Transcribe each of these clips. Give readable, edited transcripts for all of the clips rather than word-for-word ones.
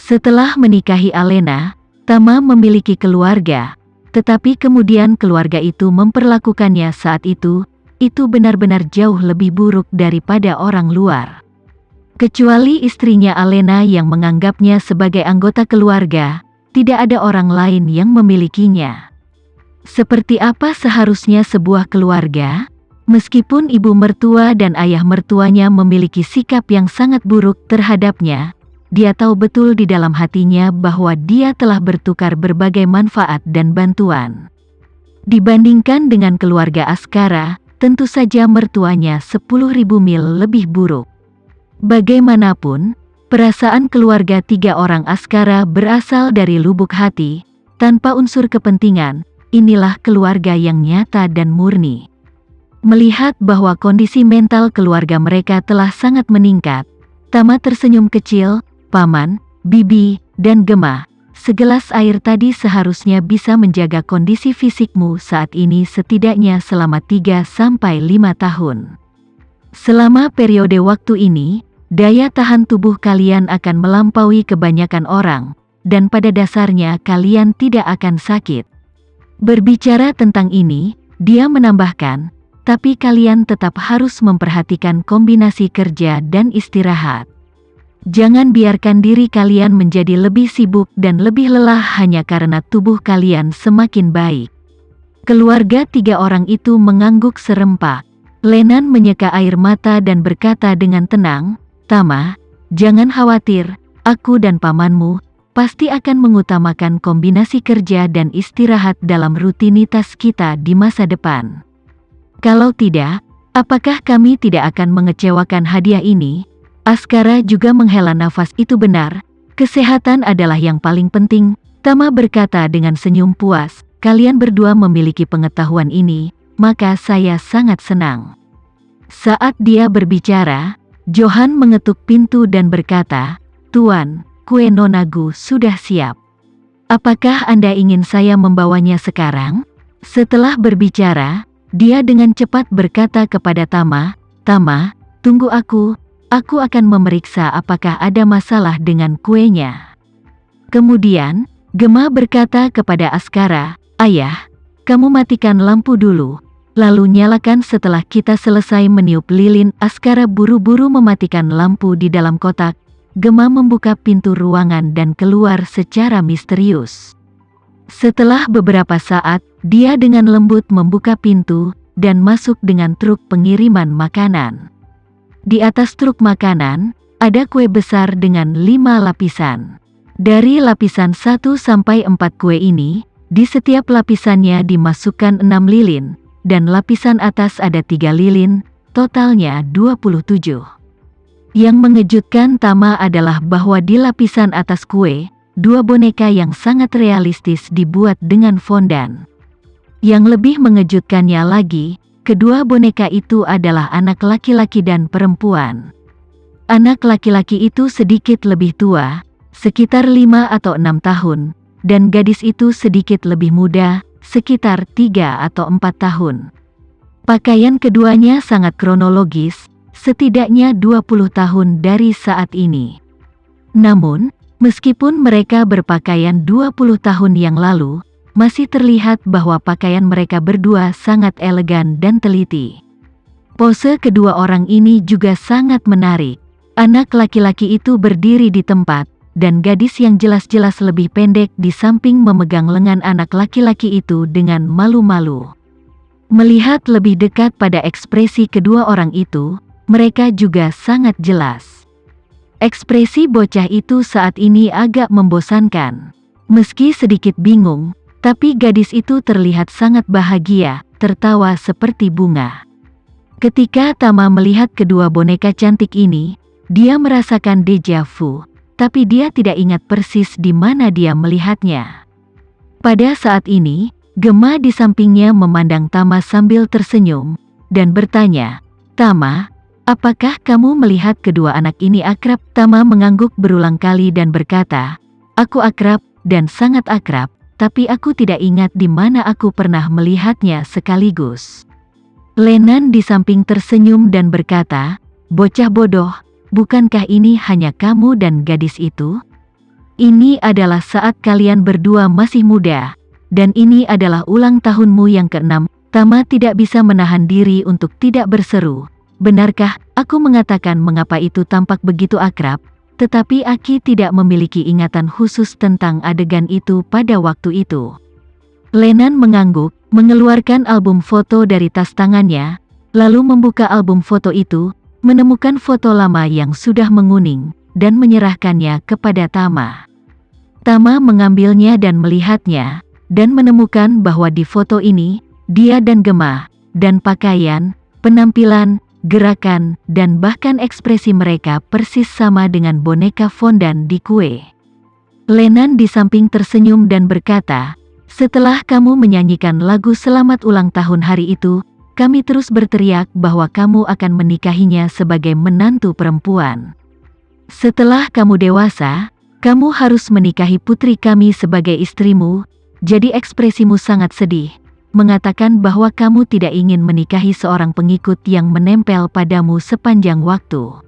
Setelah menikahi Alena, Tama memiliki keluarga, tetapi kemudian keluarga itu memperlakukannya saat itu benar-benar jauh lebih buruk daripada orang luar. Kecuali istrinya Alena yang menganggapnya sebagai anggota keluarga, tidak ada orang lain yang memilikinya. Seperti apa seharusnya sebuah keluarga? Meskipun ibu mertua dan ayah mertuanya memiliki sikap yang sangat buruk terhadapnya, dia tahu betul di dalam hatinya bahwa dia telah bertukar berbagai manfaat dan bantuan. Dibandingkan dengan keluarga Askara, tentu saja mertuanya 10.000 mil lebih buruk. Bagaimanapun, perasaan keluarga 3 orang Askara berasal dari lubuk hati, tanpa unsur kepentingan. Inilah keluarga yang nyata dan murni. Melihat bahwa kondisi mental keluarga mereka telah sangat meningkat, Tama tersenyum kecil. Paman, Bibi, dan Gemma, segelas air tadi seharusnya bisa menjaga kondisi fisikmu saat ini setidaknya selama 3-5 tahun. Selama periode waktu ini, daya tahan tubuh kalian akan melampaui kebanyakan orang, dan pada dasarnya kalian tidak akan sakit. Berbicara tentang ini, dia menambahkan, tapi kalian tetap harus memperhatikan kombinasi kerja dan istirahat. Jangan biarkan diri kalian menjadi lebih sibuk dan lebih lelah hanya karena tubuh kalian semakin baik. Keluarga 3 orang itu mengangguk serempak. Lenan menyeka air mata dan berkata dengan tenang, Tama, jangan khawatir, aku dan pamanmu pasti akan mengutamakan kombinasi kerja dan istirahat dalam rutinitas kita di masa depan. Kalau tidak, apakah kami tidak akan mengecewakan hadiah ini? Askara juga menghela nafas. Itu benar, kesehatan adalah yang paling penting, Tama berkata dengan senyum puas. Kalian berdua memiliki pengetahuan ini, maka saya sangat senang. Saat dia berbicara, Johan mengetuk pintu dan berkata, Tuan, kue nonagu sudah siap. Apakah Anda ingin saya membawanya sekarang? Setelah berbicara, dia dengan cepat berkata kepada Tama, Tama, tunggu aku akan memeriksa apakah ada masalah dengan kuenya. Kemudian, Gemma berkata kepada Askara, Ayah, kamu matikan lampu dulu. Lalu nyalakan setelah kita selesai meniup lilin. Askara buru-buru mematikan lampu di dalam kotak. Gemma membuka pintu ruangan dan keluar secara misterius. Setelah beberapa saat, dia dengan lembut membuka pintu dan masuk dengan truk pengiriman makanan. Di atas truk makanan, ada kue besar dengan 5 lapisan. Dari lapisan 1 sampai 4 kue ini, di setiap lapisannya dimasukkan 6 lilin. Dan lapisan atas ada 3 lilin, totalnya 27. Yang mengejutkan Tama adalah bahwa di lapisan atas kue, 2 boneka yang sangat realistis dibuat dengan fondan. Yang lebih mengejutkannya lagi, kedua boneka itu adalah anak laki-laki dan perempuan. Anak laki-laki itu sedikit lebih tua, sekitar 5 atau 6 tahun, dan gadis itu sedikit lebih muda, sekitar 3 atau 4 tahun. Pakaian keduanya sangat kronologis, setidaknya 20 tahun dari saat ini. Namun, meskipun mereka berpakaian 20 tahun yang lalu, masih terlihat bahwa pakaian mereka berdua sangat elegan dan teliti. Pose kedua orang ini juga sangat menarik. Anak laki-laki itu berdiri di tempat, dan gadis yang jelas-jelas lebih pendek di samping memegang lengan anak laki-laki itu dengan malu-malu. Melihat lebih dekat pada ekspresi kedua orang itu, mereka juga sangat jelas. Ekspresi bocah itu saat ini agak membosankan. Meski sedikit bingung, tapi gadis itu terlihat sangat bahagia, tertawa seperti bunga. Ketika Tama melihat kedua boneka cantik ini, dia merasakan deja vu. Tapi dia tidak ingat persis di mana dia melihatnya. Pada saat ini, Gemma di sampingnya memandang Tama sambil tersenyum, dan bertanya, Tama, apakah kamu melihat kedua anak ini akrab? Tama mengangguk berulang kali dan berkata, aku akrab, dan sangat akrab, tapi aku tidak ingat di mana aku pernah melihatnya sekaligus. Lenan di samping tersenyum dan berkata, bocah bodoh, bukankah ini hanya kamu dan gadis itu? Ini adalah saat kalian berdua masih muda, dan ini adalah ulang tahunmu yang ke-6. Tama tidak bisa menahan diri untuk tidak berseru. Benarkah aku mengatakan mengapa itu tampak begitu akrab? Tetapi Aki tidak memiliki ingatan khusus tentang adegan itu pada waktu itu. Lennon mengangguk, mengeluarkan album foto dari tas tangannya, lalu membuka album foto itu, menemukan foto lama yang sudah menguning, dan menyerahkannya kepada Tama. Tama mengambilnya dan melihatnya, dan menemukan bahwa di foto ini, dia dan Gemma, dan pakaian, penampilan, gerakan, dan bahkan ekspresi mereka persis sama dengan boneka fondan di kue. Lennon di samping tersenyum dan berkata, "Setelah kamu menyanyikan lagu selamat ulang tahun hari itu, kami terus berteriak bahwa kamu akan menikahinya sebagai menantu perempuan. Setelah kamu dewasa, kamu harus menikahi putri kami sebagai istrimu." Jadi ekspresimu sangat sedih, mengatakan bahwa kamu tidak ingin menikahi seorang pengikut yang menempel padamu sepanjang waktu.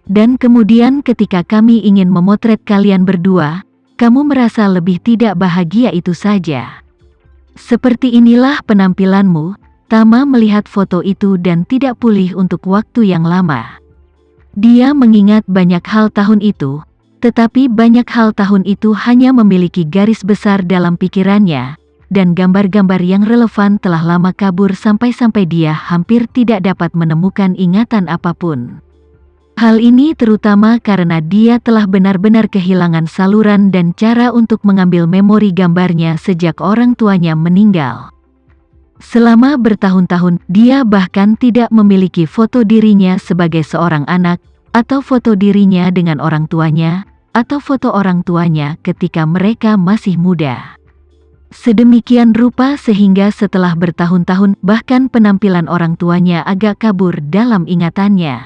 Dan kemudian ketika kami ingin memotret kalian berdua, kamu merasa lebih tidak bahagia itu saja. Seperti inilah penampilanmu. Tama melihat foto itu dan tidak pulih untuk waktu yang lama. Dia mengingat banyak hal tahun itu, tetapi banyak hal tahun itu hanya memiliki garis besar dalam pikirannya, dan gambar-gambar yang relevan telah lama kabur sampai-sampai dia hampir tidak dapat menemukan ingatan apapun. Hal ini terutama karena dia telah benar-benar kehilangan saluran dan cara untuk mengambil memori gambarnya sejak orang tuanya meninggal. Selama bertahun-tahun, dia bahkan tidak memiliki foto dirinya sebagai seorang anak, atau foto dirinya dengan orang tuanya, atau foto orang tuanya ketika mereka masih muda. Sedemikian rupa sehingga setelah bertahun-tahun bahkan penampilan orang tuanya agak kabur dalam ingatannya.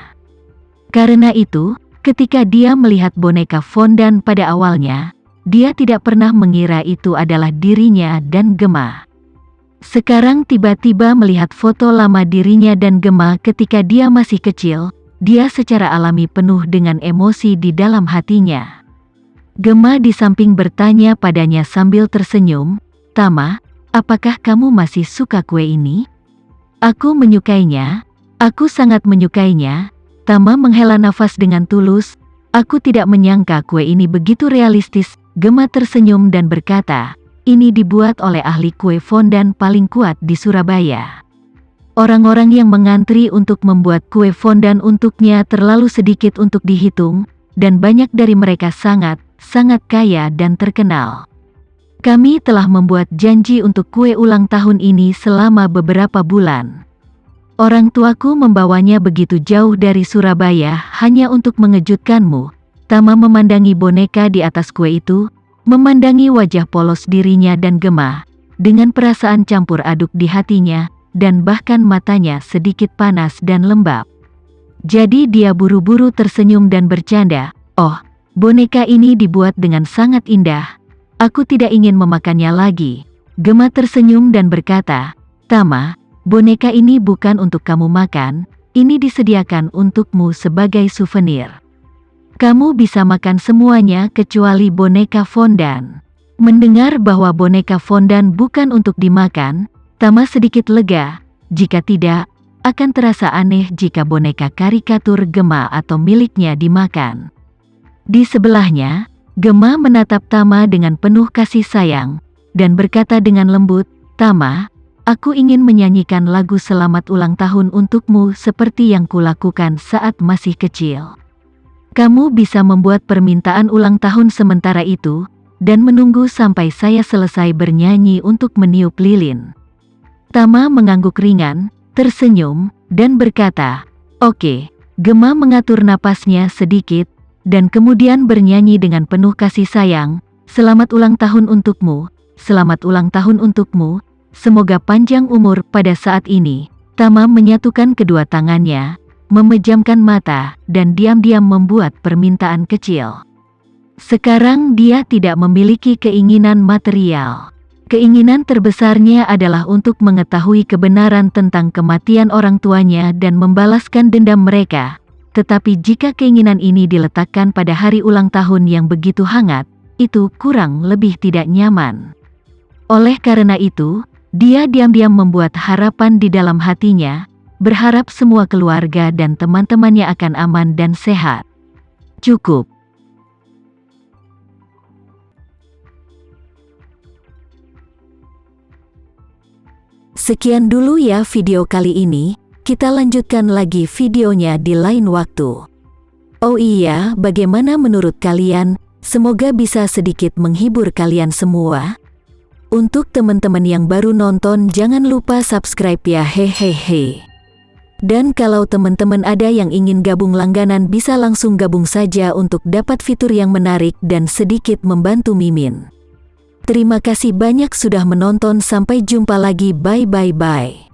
Karena itu, ketika dia melihat boneka fondan pada awalnya, dia tidak pernah mengira itu adalah dirinya dan Gemma. Sekarang tiba-tiba melihat foto lama dirinya dan Gemma ketika dia masih kecil, dia secara alami penuh dengan emosi di dalam hatinya. Gemma di samping bertanya padanya sambil tersenyum, "Tama, apakah kamu masih suka kue ini?" "Aku menyukainya, aku sangat menyukainya." Tama menghela nafas dengan tulus. "Aku tidak menyangka kue ini begitu realistis." Gemma tersenyum dan berkata, "Ini dibuat oleh ahli kue fondan paling kuat di Surabaya. Orang-orang yang mengantri untuk membuat kue fondan untuknya terlalu sedikit untuk dihitung, dan banyak dari mereka sangat kaya dan terkenal. Kami telah membuat janji untuk kue ulang tahun ini selama beberapa bulan. Orang tuaku membawanya begitu jauh dari Surabaya hanya untuk mengejutkanmu." Tama memandangi boneka di atas kue itu, memandangi wajah polos dirinya dan Gemma, dengan perasaan campur aduk di hatinya, dan bahkan matanya sedikit panas dan lembab. Jadi dia buru-buru tersenyum dan bercanda, "Oh, boneka ini dibuat dengan sangat indah. Aku tidak ingin memakannya lagi." Gemma tersenyum dan berkata, "Tama, boneka ini bukan untuk kamu makan, ini disediakan untukmu sebagai souvenir. Kamu bisa makan semuanya kecuali boneka fondan." Mendengar bahwa boneka fondan bukan untuk dimakan, Tama sedikit lega. Jika tidak, akan terasa aneh jika boneka karikatur Gemma atau miliknya dimakan. Di sebelahnya, Gemma menatap Tama dengan penuh kasih sayang, dan berkata dengan lembut, "Tama, aku ingin menyanyikan lagu selamat ulang tahun untukmu seperti yang kulakukan saat masih kecil. Kamu bisa membuat permintaan ulang tahun sementara itu, dan menunggu sampai saya selesai bernyanyi untuk meniup lilin." Tama mengangguk ringan, tersenyum, dan berkata, "Oke." Gemma mengatur napasnya sedikit, dan kemudian bernyanyi dengan penuh kasih sayang, "Selamat ulang tahun untukmu, selamat ulang tahun untukmu, semoga panjang umur." Pada saat ini, Tama menyatukan kedua tangannya, memejamkan mata, dan diam-diam membuat permintaan kecil. Sekarang dia tidak memiliki keinginan material. Keinginan terbesarnya adalah untuk mengetahui kebenaran tentang kematian orang tuanya dan membalaskan dendam mereka. Tetapi jika keinginan ini diletakkan pada hari ulang tahun yang begitu hangat, itu kurang lebih tidak nyaman. Oleh karena itu, dia diam-diam membuat harapan di dalam hatinya, berharap semua keluarga dan teman-temannya akan aman dan sehat. Cukup. Sekian dulu ya video kali ini, kita lanjutkan lagi videonya di lain waktu. Oh iya, bagaimana menurut kalian? Semoga bisa sedikit menghibur kalian semua. Untuk teman-teman yang baru nonton, jangan lupa subscribe ya, hehehe. Dan kalau teman-teman ada yang ingin gabung langganan, bisa langsung gabung saja untuk dapat fitur yang menarik dan sedikit membantu Mimin. Terima kasih banyak sudah menonton, sampai jumpa lagi, bye.